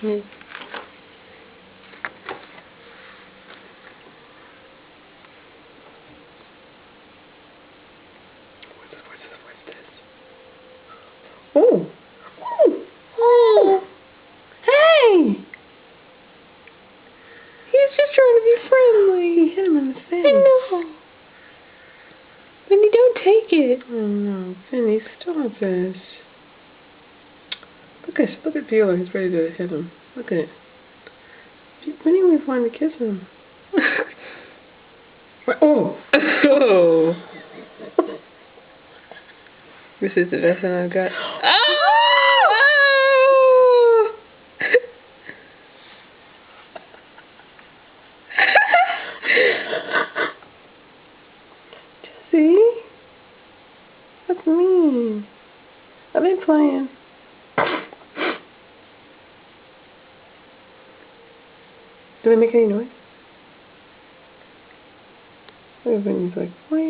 Mm. What's this? Oh! Oh! Oh! Hey! He's just trying to be friendly. Hit him in the face. I know. Vinny, don't take it. Oh no, Vinny, stop this. Look at Bueller. He's ready to hit him. Look at it. Vinny was wanting to kiss him. Oh! Oh! This is the best one I've got. Oh! See? That's mean. I've been playing. Do they make any noise? Everybody's like, why?